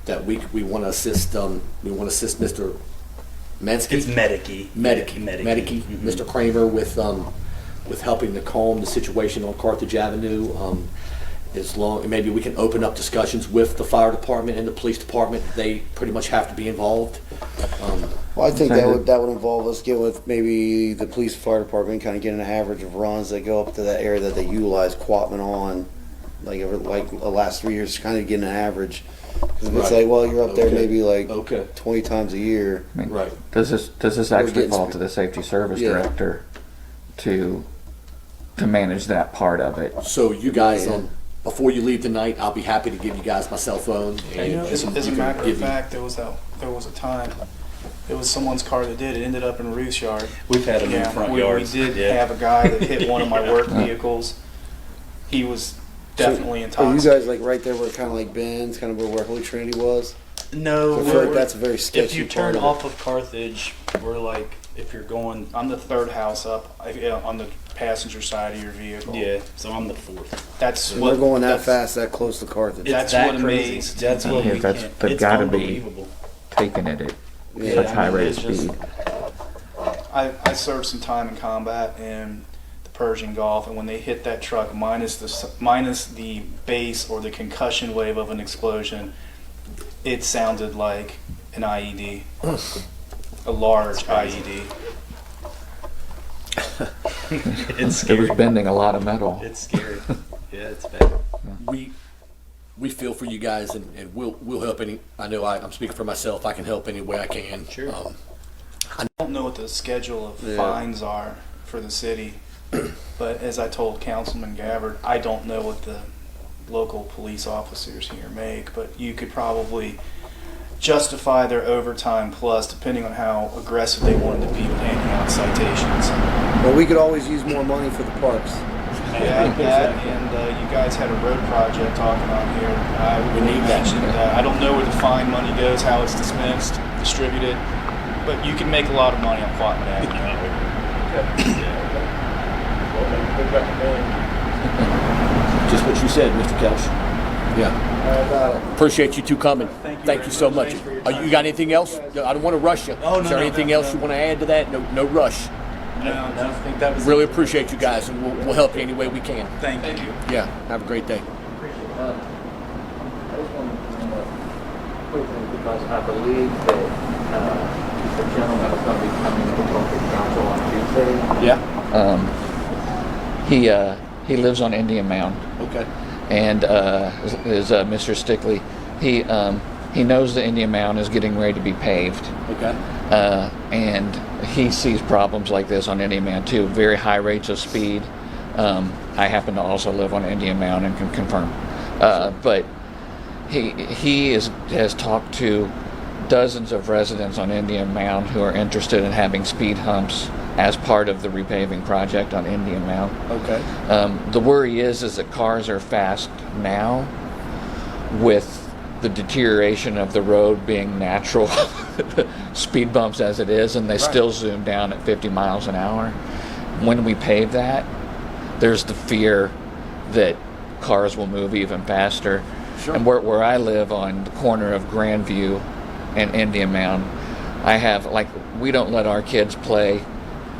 that we want to assist Mr. Mensky. It's Medici. Medici, Mhm. Mr. Kramer with helping to calm the situation on Carthage Avenue. Maybe we can open up discussions with the fire department and the police department. They pretty much have to be involved. Well, I think So that would involve us getting with maybe the police fire department, kind of getting an average of runs that go up to that area that they utilize Quatman on, like over the last 3 years, kind of getting an average. Because if it's Right. like, well, you're up there Okay. maybe like Okay. 20 times a year. I mean, Right. Does this actually getting fall speed- to the safety service Yeah. director to manage that part of it? So you guys, Yeah. before you leave tonight, I'll be happy to give you guys my cell phone. And As you a can matter of give me- fact, there was a time. It was someone's car that did. It ended up in Ruth's yard. We've had them in front we yards. did yeah. have a guy that hit one of my work vehicles. He was definitely Are you intoxicated. guys like right there where kind of like Ben's, kind of where Holy Trinity was? No, I feel like that's a very sketchy if you part turn of it. off of Carthage, we're like, if you're going, I'm the third house up on the passenger side of your vehicle. yeah, so I'm the fourth. That's And what they're going that that's- fast, that close to Carthage. That's It's that what crazy. amazed That's what Yeah, we that's- can't. they've It's gotta be. unbelievable. taking it at Yeah, such I high mean, rate of it's just- speed. I served some time in combat in the Persian Gulf, and when they hit that truck, minus the base or the concussion wave of an explosion, it sounded like an IED, a large IED. It's It was scary. bending a lot of metal. It's scary. Yeah, it's bad. We feel for you guys, and we'll help any. I know I'm speaking for myself. I can help any way I can. Sure. I don't know what the schedule of Yeah. fines are for the city, but as I told Councilman Gabbard, I don't know what the local police officers here make, but you could probably justify their overtime plus, depending on how aggressive they wanted to be with handing out citations. Well, we could always use more money for the parks. Yeah, that, and you guys had a road project talking on here. We need that. mentioned, I don't know where the fine money goes, how it's dispensed, distributed, but you can make a lot of money on Quatman Avenue. Just what you said, Mr. Kelch. Yeah. Appreciate you two coming. Thank you so much. You got anything else? I don't want to rush you. Oh, no, Is there no, anything no, else no. you want to add to that? No rush. No, I think that was Really appreciate you guys, and we'll help you any way we can. thank you. Yeah. Have a great day. I just wanted to bring up quickly because I believe that the gentleman is going to be coming to talk to council on Tuesday. Yeah. He lives on Indian Mound, Okay. and is Mr. Stickley. He knows the Indian Mound is getting ready to be paved, Okay. and he sees problems like this on Indian Mound too. Very high rates of speed. I happen to also live on Indian Mound and can confirm. But he has talked to dozens of residents on Indian Mound who are interested in having speed humps as part of the repaving project on Indian Mound. Okay. The worry is that cars are fast now with the deterioration of the road being natural speed bumps as it is, and they still zoom down at 50 miles an hour. When we pave that, there's the fear that cars will move even faster. Sure. And where I live on the corner of Grandview and Indian Mound, I have, we don't let our kids play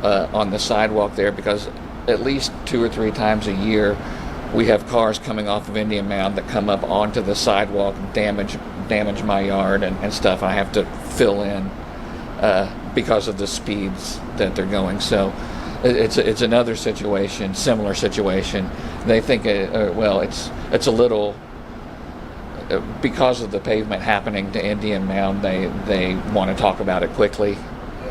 on the sidewalk there because at least 2 or 3 times a year we have cars coming off of Indian Mound that come up onto the sidewalk and damage my yard and stuff. I have to fill in because of the speeds that they're going. So it's another situation, similar situation. They think it's a little because of the pavement happening to Indian Mound. They want to talk about it quickly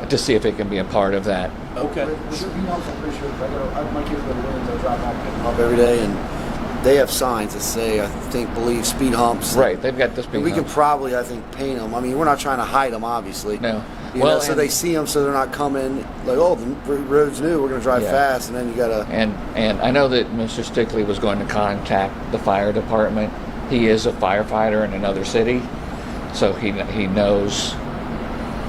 to see if it can be a part of that. Okay. My kids go to Williams, I drive back, pick them up every day, and they have signs that say, believe speed humps. Right, they've got the speed And we can humps. probably, paint them. I mean, we're not trying to hide them, obviously. No. So they see them, so they're not coming like, oh, the road's new, we're going to drive Yeah. fast, and then you got to. And I know that Mr. Stickley was going to contact the fire department. He is a firefighter in another city, so he knows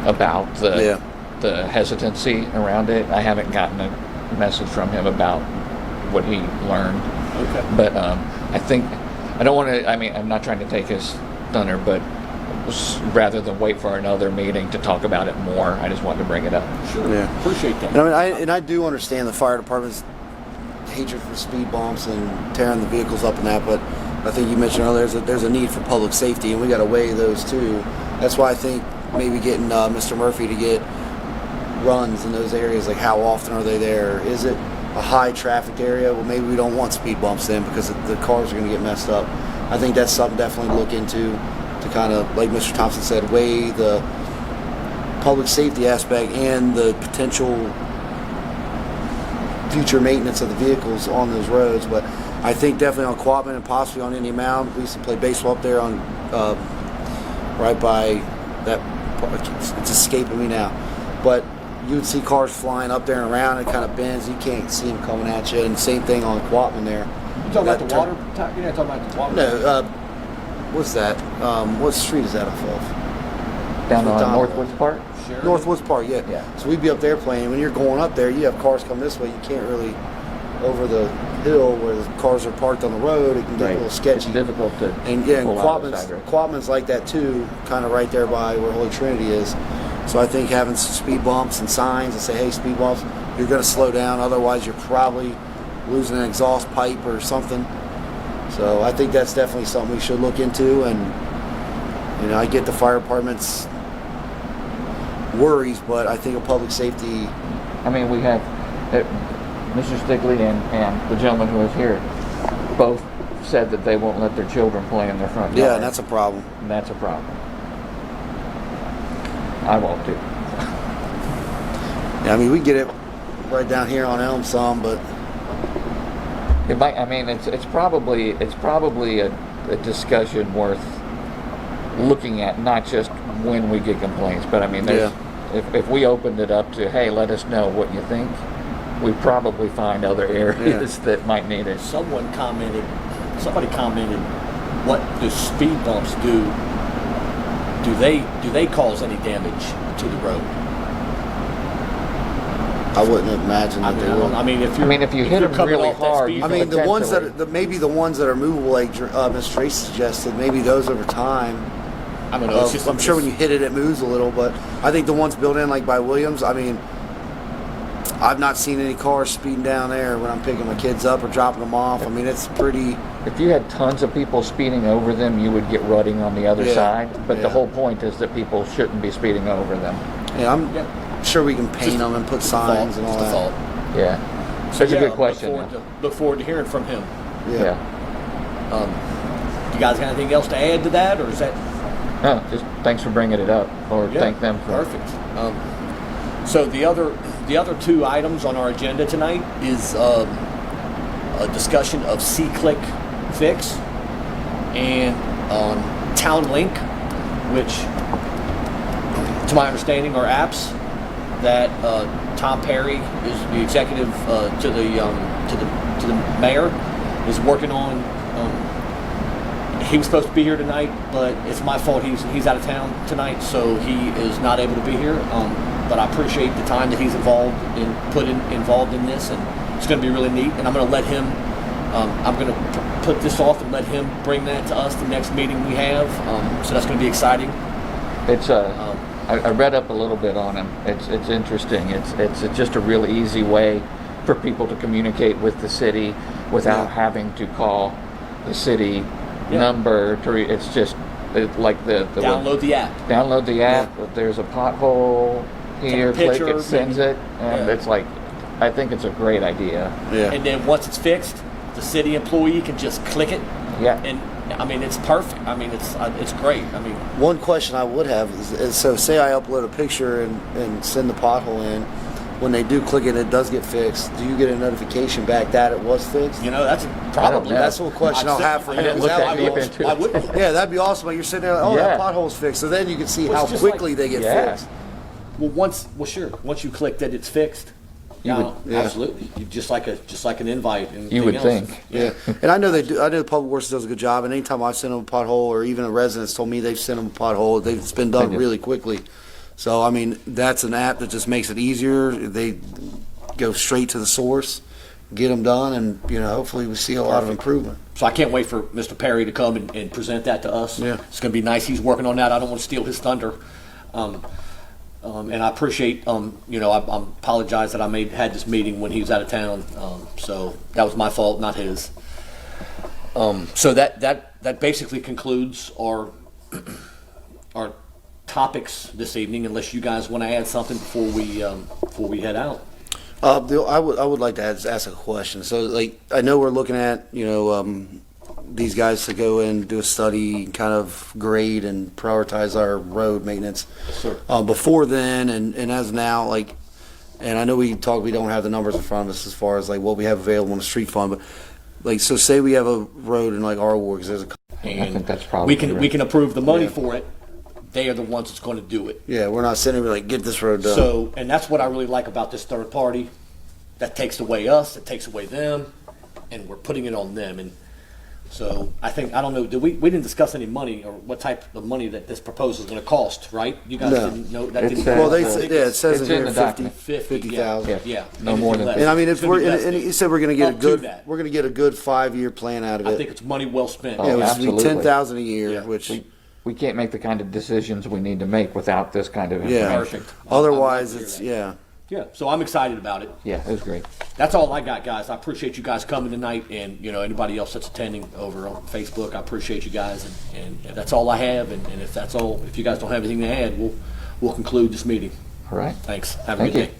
about the hesitancy around it. I haven't gotten a message from him about what he learned. Okay. But I think I don't want to. I mean, I'm not trying to take his thunder, but rather than wait for another meeting to talk about it more, I just wanted to bring it up. Sure. Yeah. Appreciate that. And I do understand the fire department's hatred for speed bumps and tearing the vehicles up and that, but I think you mentioned earlier there's a need for public safety, and we got to weigh those too. That's why I think maybe getting Mr. Murphy to get runs in those areas, like how often are they there? Is it a high trafficked area? Well, maybe we don't want speed bumps then because the cars are going to get messed up. I think that's something definitely to look into, to kind of, like Mr. Thompson said, weigh the public safety aspect and the potential future maintenance of the vehicles on those roads. But I think definitely on Quatman and possibly on Indian Mound. We used to play baseball up there on right by that. It's escaping me now, but you would see cars flying up there and around. It kind of bends. You can't see them coming at you. And same thing on Quatman there. You talking about the water? You're not talking about the water? No. What's that? What street is that off of? Down on McDonald. Northwoods Park. Northwoods Park, yeah. Yeah. So we'd be up there playing. When you're going up there, you have cars coming this way. You can't really over the hill where the cars are parked on the road, it can get a little It's sketchy. difficult to And yeah, and pull out of the side road. Quatman's like that too, kind of right there by where Holy Trinity is. So I think having some speed bumps and signs that say, hey, speed bumps, you're going to slow down. Otherwise, you're probably losing an exhaust pipe or something. So I think that's definitely something we should look into. And, you know, I get the fire department's worries, but I think of public safety. I mean, we have Mr. Stigley and the gentleman who was here both said that they won't let their children play in their front yard. Yeah, and that's a problem. And that's a problem. I won't too. Yeah, I mean, we get it right down here on Elm some, but It might. I mean, it's probably a discussion worth looking at, not just when we get complaints, but I mean, there's, if we opened it up to, hey, let us know what you think, we probably find other areas that might need it. Somebody commented, what do speed bumps do? Do they cause any damage to the road? I wouldn't imagine that they would. I mean, if you hit you're them coming really off that hard, speed I mean, the ones that potentially. maybe the ones that are movable, like Ms. Tracy suggested, maybe those over time. I don't know. It's just, I'm sure when you hit it, it moves a little, but I think the ones built in, like by Williams, I mean, I've not seen any cars speeding down there when I'm picking my kids up or dropping them off. I mean, it's pretty. If you had tons of people speeding over them, you would get rutting on the other Yeah, side. But yeah. the whole point is that people shouldn't be speeding over them. Yeah, I'm sure we can paint them and put signs and all Just a that. thought. Yeah. So That's yeah, a good question. Look forward to hearing from him. Yeah. You guys got anything else to add to that, or is that No, just thanks for bringing it up, or yeah, thank them for. perfect? So the other two items on our agenda tonight is a discussion of C-Click Fix and Town Link, which, to my understanding, are apps that Tom Perry is the executive to the mayor is working on. He was supposed to be here tonight, but it's my fault. He's out of town tonight, so he is not able to be here. But I appreciate the time that he's involved in this, and it's going to be really neat. And I'm going to let him. I'm going to put this off and let him bring that to us the next meeting we have. So that's going to be exciting. It's I read up a little bit on him. It's interesting. It's just a really easy way for people to communicate with the city without having to call the city number. It's just like the Download the app. Download the app. If there's a pothole here, Take a click picture, it, sends maybe. it, and it's like, I think it's a great idea. Yeah. And then once it's fixed, the city employee can just click it. Yeah. And I mean, it's perfect. I mean, it's great. I mean, One question I would have is so say I upload a picture and send the pothole in. When they do click it, it does get fixed. Do you get a notification back that it was fixed? you know, that's probably know. That's what question I'll have for I you. didn't Is look that that what deep you- into it. I wouldn't. Yeah, that'd be awesome. Like you're sitting there, like, oh, that Yeah. pothole's fixed. So then you can see Well, how it's just quickly like- they get Yeah. fixed. Well, once you click that it's fixed, You would- yeah. absolutely. You just like an invite. And You would everything else. think. Yeah, and I know they do. I know the public works does a good job. And anytime I've sent them a pothole, or even a resident's told me they've sent them a pothole, it's been done They do. really quickly. So I mean, that's an app that just makes it easier. They go straight to the source, get them done, and hopefully we see a lot of improvement. So I can't wait for Mr. Perry to come and present that to us. Yeah. It's going to be nice. He's working on that. I don't want to steal his thunder. And I appreciate, I apologize that I had this meeting when he was out of town. So that was my fault, not his. So that basically concludes our topics this evening, unless you guys want to add something before we head out. I would like to ask a question. So, like, I know we're looking at these guys to go and do a study, kind of grade and prioritize our road maintenance. Sure. Before then, and as now, like, and I know we don't have the numbers in front of us as far as like what we have available in the street fund, but like, so say we have a road in like our ward, 'cause there's a And think that's probably we right. can approve the money Yeah. for it. They are the ones that's going to do it. yeah, we're not sitting here like get this road done. So, and that's what I really like about this third party. That takes away us, it takes away them, and we're putting it on them. And So I think, I don't know, we didn't discuss any money or what type of money that this proposal is gonna cost, right? You guys No. didn't know, that It's, didn't. Well, they I said, think yeah, it it's says in it's in here the 50. document. 50,000. Yeah, Yeah, yeah. no more than Anything And I mean, less. if It's we're, gonna be less and than- he said we're gonna get a up to good, that. we're gonna get a good 5-year plan out of I it. think it's money well spent. Oh, Yeah, which would be absolutely. 10,000 a year, Yeah. which, We can't make the kind of decisions we need to make without this kind of Yeah. information. Perfect. otherwise I'm glad it's, to hear yeah. that. Yeah, so I'm excited about it. Yeah, it was great. That's all I got, guys. I appreciate you guys coming tonight, and anybody else that's attending over on Facebook. I appreciate you guys, and that's all I have. And if that's all, if you guys don't have anything to add, we'll conclude this meeting. All right. Thanks. Have a Thank good you. day.